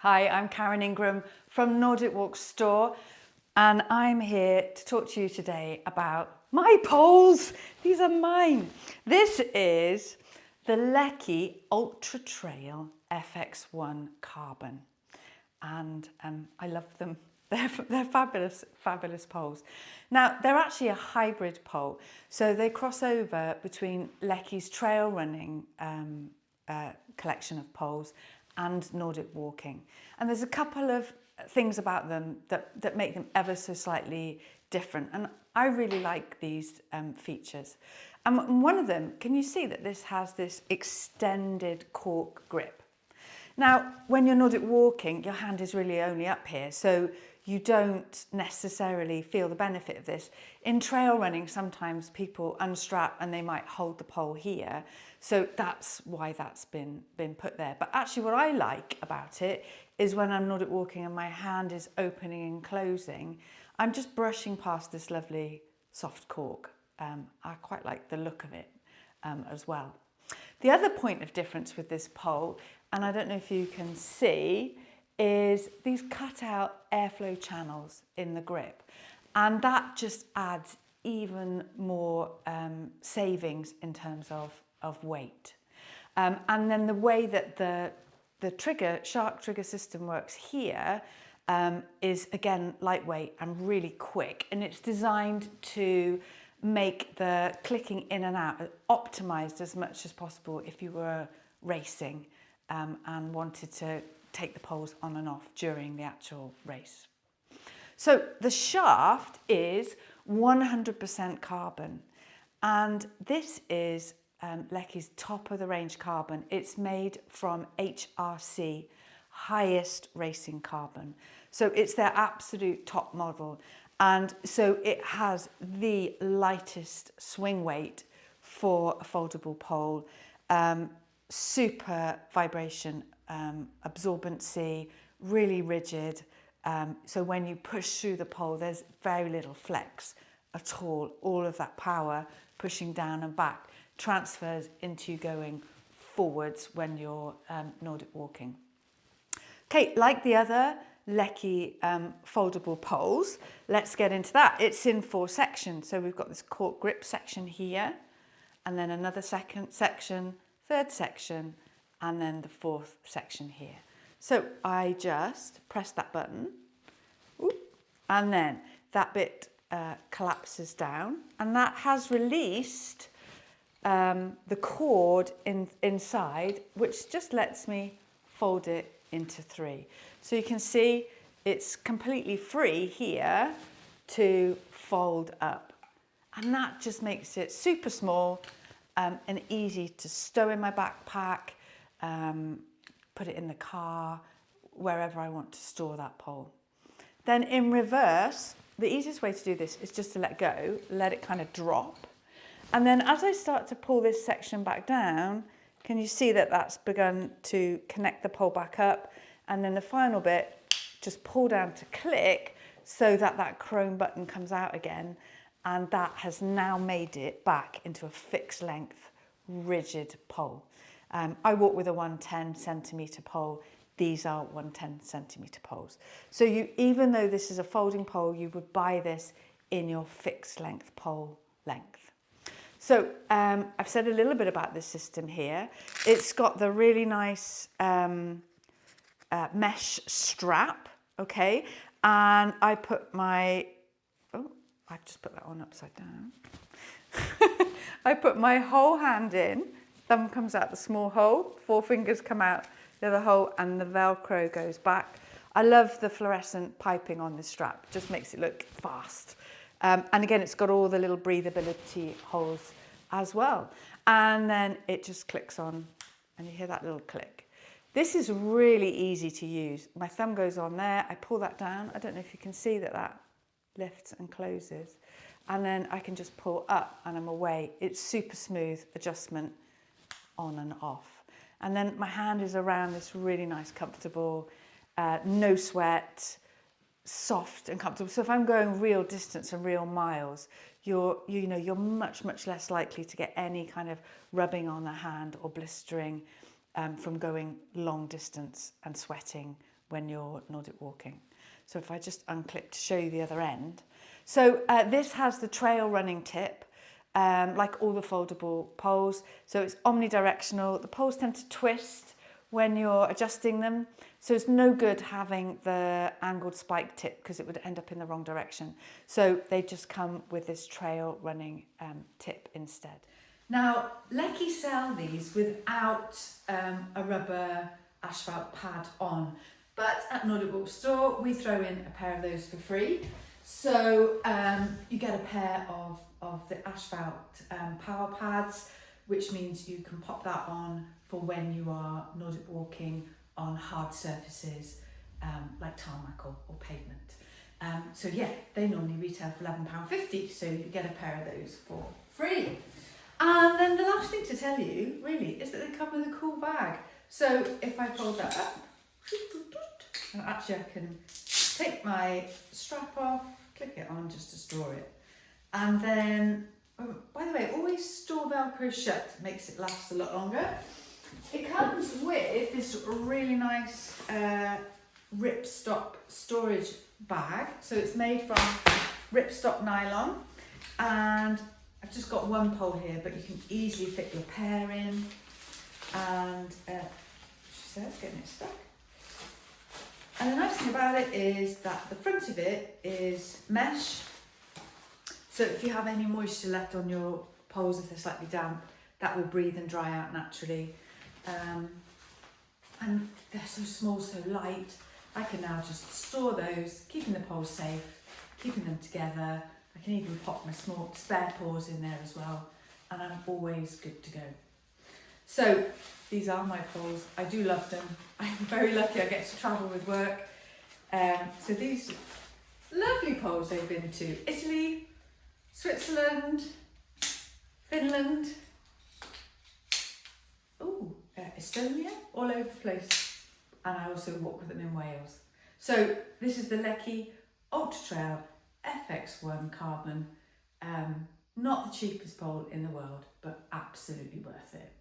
Hi, I'm Karen Ingram from Nordic Walk Store, and I'm here to talk to you today about my poles. These are mine. This is the Leki UltraTrail FX.One carbon, and I love them. They're fabulous, fabulous poles. Now, they're actually a hybrid pole, so they cross over between Leki's trail running collection of poles and Nordic walking. And there's a couple of things about them that make them ever so slightly different. And I really like these features. And one of them, can you see that this has this extended cork grip? Now, when you're Nordic walking, your hand is really only up here, so you don't necessarily feel the benefit of this. In trail running, sometimes people unstrap and they might hold the pole here, so that's why that's been put there. But actually what I like about it is when I'm Nordic walking and my hand is opening and closing, I'm just brushing past this lovely soft cork. I quite like the look of it as well. The other point of difference with this pole, and I don't know if you can see, is these cut out airflow channels in the grip. And that just adds even more savings in terms of weight. And then the way that the shark trigger system works here is again lightweight and really quick, and it's designed to make the clicking in and out optimized as much as possible if you were racing and wanted to take the poles on and off during the actual race. So the shaft is 100% carbon, and this is Leki's top of the range carbon. It's made from HRC, highest racing carbon. So it's their absolute top model. And so it has the lightest swing weight for a foldable pole, super vibration absorbency, really rigid. So when you push through the pole, there's very little flex at all. All of that power pushing down and back transfers into you going forwards when you're Nordic walking. Okay, like the other Leki foldable poles, let's get into that. It's in 4 sections. So we've got this cork grip section here, and then another second section, third section, and then the 4th section here. So I just press that button, and then that bit collapses down, and that has released the cord inside, which just lets me fold it into 3. So you can see it's completely free here to fold up, and that just makes it super small and easy to stow in my backpack, put it in the car, wherever I want to store that pole. Then in reverse, the easiest way to do this is just to let go, let it kind of drop. And then as I start to pull this section back down, can you see that that's begun to connect the pole back up? And then the final bit, just pull down to click so that that chrome button comes out again. And that has now made it back into a fixed length, rigid pole. I walk with a 110 centimetre pole. These are 110 centimetre poles. So even though this is a folding pole, you would buy this in your fixed length pole length. So I've said a little bit about this system here. It's got the really nice mesh strap, okay? And I put my, I've just put that on upside down. I put my whole hand in, thumb comes out the small hole, 4 fingers come out the other hole, and the Velcro goes back. I love the fluorescent piping on this strap, just makes it look fast. And again, it's got all the little breathability holes as well. And then it just clicks on, and you hear that little click. This is really easy to use. My thumb goes on there, I pull that down. I don't know if you can see that lifts and closes. And then I can just pull up and I'm away. It's super smooth adjustment on and off. And then my hand is around this really nice, comfortable, no sweat, soft and comfortable. So if I'm going real distance and real miles, you're much, much less likely to get any kind of rubbing on the hand or blistering from going long distance and sweating when you're Nordic walking. So if I just unclip to show you the other end. So this has the trail running tip, like all the foldable poles. So it's omnidirectional. The poles tend to twist when you're adjusting them. So it's no good having the angled spike tip because it would end up in the wrong direction. So they just come with this trail running tip instead. Now, Leki sell these without a rubber asphalt pad on, but at Nordic Walk store we throw in a pair of those for free. So you get a pair of the asphalt power pads, which means you can pop that on for when you are Nordic walking on hard surfaces like tarmac or pavement. So yeah, they normally retail for £11.50, so you get a pair of those for free. And then the last thing to tell you, really, is that they come with a cool bag. So if I fold that up, and actually I can take my strap off, click it on just to store it. And then, oh, by the way, always store Velcro shut, makes it last a lot longer. It comes with this really nice ripstop storage bag. So it's made from ripstop nylon, and I've just got one pole here, but you can easily fit your pair in. And she says, getting it stuck. And the nice thing about it is that the front of it is mesh. So if you have any moisture left on your poles, if they're slightly damp, that will breathe and dry out naturally. And they're so small, so light. I can now just store those, keeping the poles safe, keeping them together. I can even pop my small spare paws in there as well, and I'm always good to go. So these are my poles. I do love them. I'm very lucky I get to travel with work. So these lovely poles, they've been to Italy, Switzerland, Finland, Estonia, all over the place. And I also walk with them in Wales. So this is the Leki UltraTrail FX.One carbon. Not the cheapest pole in the world, but absolutely worth it.